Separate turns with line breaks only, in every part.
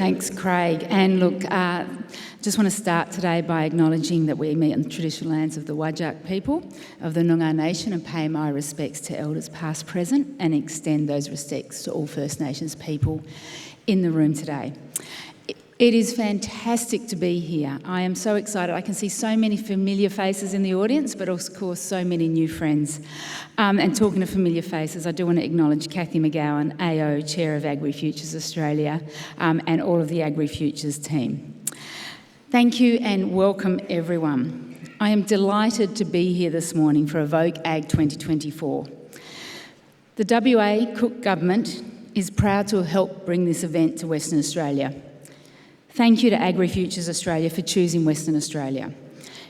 Thanks, Craig. And look, just want to start today by acknowledging that we meet on the traditional lands of the Whadjuk people of the Noongar Nation and pay my respects to elders past, present, and extend those respects to all First Nations people in the room today. It is fantastic to be here. I am so excited. I can see so many familiar faces in the audience, but of course so many new friends. And talking of familiar faces, I do want to acknowledge Cathy McGowan, AO, Chair of AgriFutures Australia, and all of the AgriFutures team. Thank you and welcome everyone. I am delighted to be here this morning for Evoke Ag 2024. The WA Cook Government is proud to help bring this event to Western Australia. Thank you to AgriFutures Australia for choosing Western Australia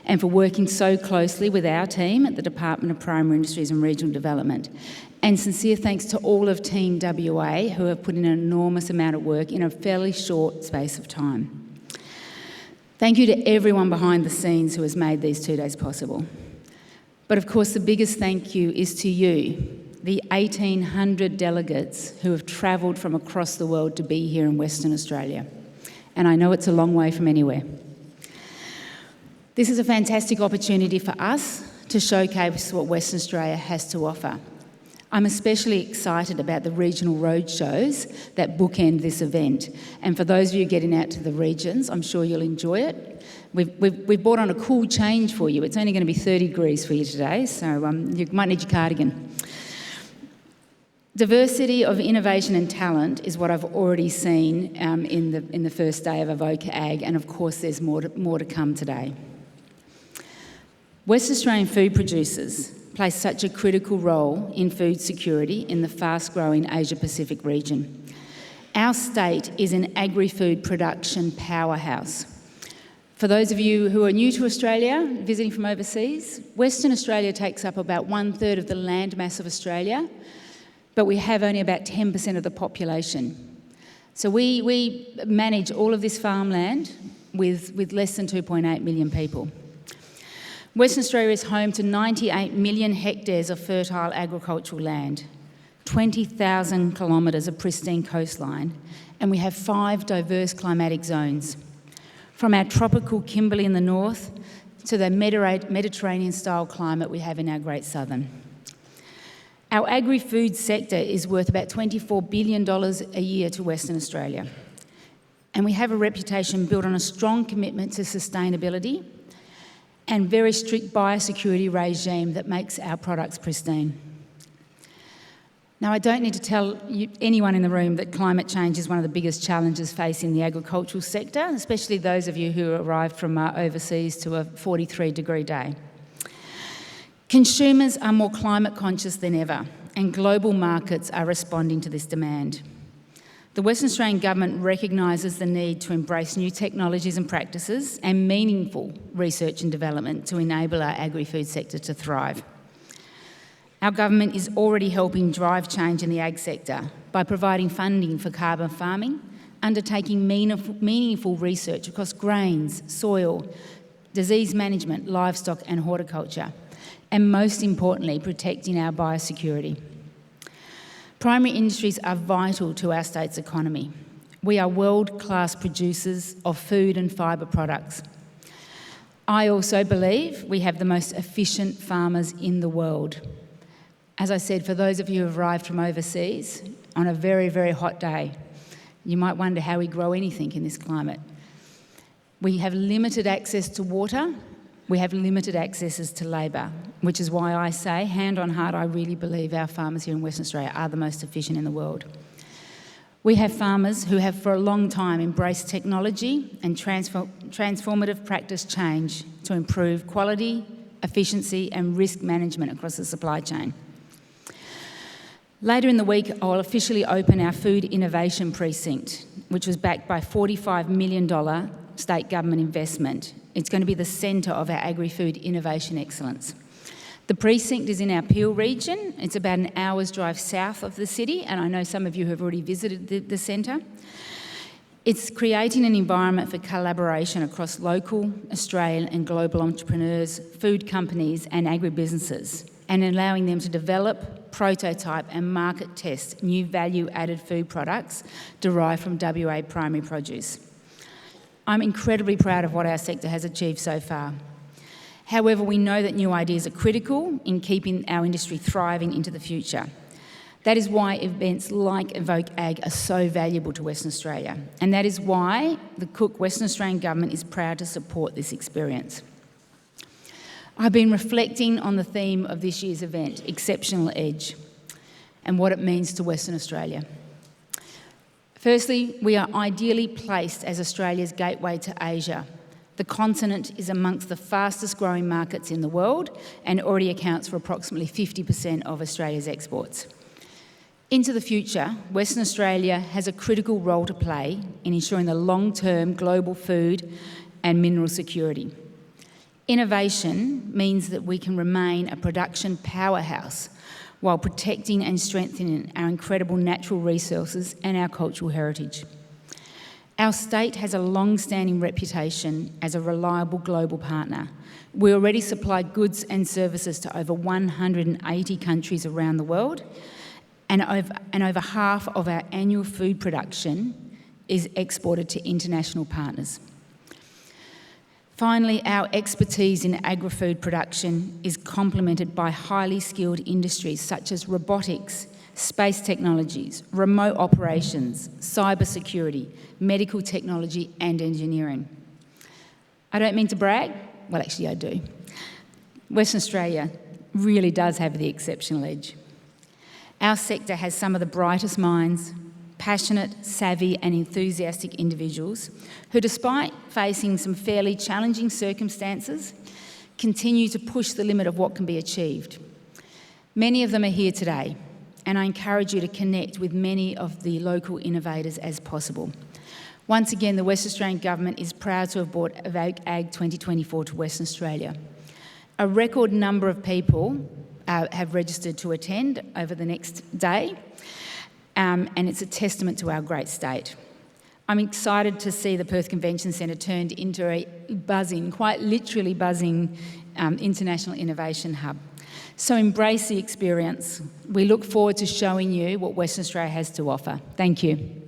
and for working so closely with our team at the Department of Primary Industries and Regional Development. And sincere thanks to all of Team WA who have put in an enormous amount of work in a fairly short space of time. Thank you to everyone behind the scenes who has made these 2 days possible. But of course, the biggest thank you is to you, the 1,800 delegates who have travelled from across the world to be here in Western Australia. And I know it's a long way from anywhere. This is a fantastic opportunity for us to showcase what Western Australia has to offer. I'm especially excited about the regional roadshows that bookend this event. And for those of you getting out to the regions, I'm sure you'll enjoy it. We've brought on a cool change for you. It's only going to be 30 degrees for you today, so you might need your cardigan. Diversity of innovation and talent is what I've already seen in the first day of Evoke Ag, and of course there's more to come today. West Australian food producers play such a critical role in food security in the fast-growing Asia-Pacific region. Our state is an agri-food production powerhouse. For those of you who are new to Australia, visiting from overseas, Western Australia takes up about 1/3 of the landmass of Australia, but we have only about 10% of the population. So we manage all of this farmland with less than 2.8 million people. Western Australia is home to 98 million hectares of fertile agricultural land, 20,000 kilometres of pristine coastline, and we have 5 diverse climatic zones, from our tropical Kimberley in the north to the Mediterranean-style climate we have in our Great Southern. Our agri-food sector is worth about $24 billion a year to Western Australia. And we have a reputation built on a strong commitment to sustainability and very strict biosecurity regime that makes our products pristine. Now, I don't need to tell anyone in the room that climate change is one of the biggest challenges facing the agricultural sector, especially those of you who arrived from overseas to a 43-degree day. Consumers are more climate conscious than ever, and global markets are responding to this demand. The Western Australian Government recognises the need to embrace new technologies and practices and meaningful research and development to enable our agri-food sector to thrive. Our government is already helping drive change in the ag sector by providing funding for carbon farming, undertaking meaningful research across grains, soil, disease management, livestock and horticulture, and most importantly, protecting our biosecurity. Primary industries are vital to our state's economy. We are world-class producers of food and fibre products. I also believe we have the most efficient farmers in the world. As I said, for those of you who have arrived from overseas, on a very, very hot day, you might wonder how we grow anything in this climate. We have limited access to water. We have limited accesses to labour, which is why I say, hand on heart, I really believe our farmers here in Western Australia are the most efficient in the world. We have farmers who have for a long time embraced technology and transformative practice change to improve quality, efficiency and risk management across the supply chain. Later in the week, I'll officially open our Food Innovation Precinct, which was backed by $45 million state government investment. It's going to be the centre of our agri-food innovation excellence. The precinct is in our Peel region. It's about an hour's drive south of the city, and I know some of you have already visited the centre. It's creating an environment for collaboration across local, Australian and global entrepreneurs, food companies and agribusinesses, and allowing them to develop, prototype and market test new value-added food products derived from WA primary produce. I'm incredibly proud of what our sector has achieved so far. However, we know that new ideas are critical in keeping our industry thriving into the future. That is why events like Evoke Ag are so valuable to Western Australia, and that is why the Cook Western Australian Government is proud to support this experience. I've been reflecting on the theme of this year's event, Exceptional Edge, and what it means to Western Australia. Firstly, we are ideally placed as Australia's gateway to Asia. The continent is amongst the fastest growing markets in the world and already accounts for approximately 50% of Australia's exports. Into the future, Western Australia has a critical role to play in ensuring the long-term global food and mineral security. Innovation means that we can remain a production powerhouse while protecting and strengthening our incredible natural resources and our cultural heritage. Our state has a long-standing reputation as a reliable global partner. We already supply goods and services to over 180 countries around the world, and over half of our annual food production is exported to international partners. Finally, our expertise in agri-food production is complemented by highly skilled industries such as robotics, space technologies, remote operations, cybersecurity, medical technology and engineering. I don't mean to brag, well actually I do. Western Australia really does have the exceptional edge. Our sector has some of the brightest minds, passionate, savvy and enthusiastic individuals who, despite facing some fairly challenging circumstances, continue to push the limit of what can be achieved. Many of them are here today, and I encourage you to connect with many of the local innovators as possible. Once again, the Western Australian Government is proud to have brought Evoke Ag 2024 to Western Australia. A record number of people have registered to attend over the next day, and it's a testament to our great state. I'm excited to see the Perth Convention Centre turned into a buzzing, quite literally buzzing, international innovation hub. So embrace the experience. We look forward to showing you what Western Australia has to offer. Thank you.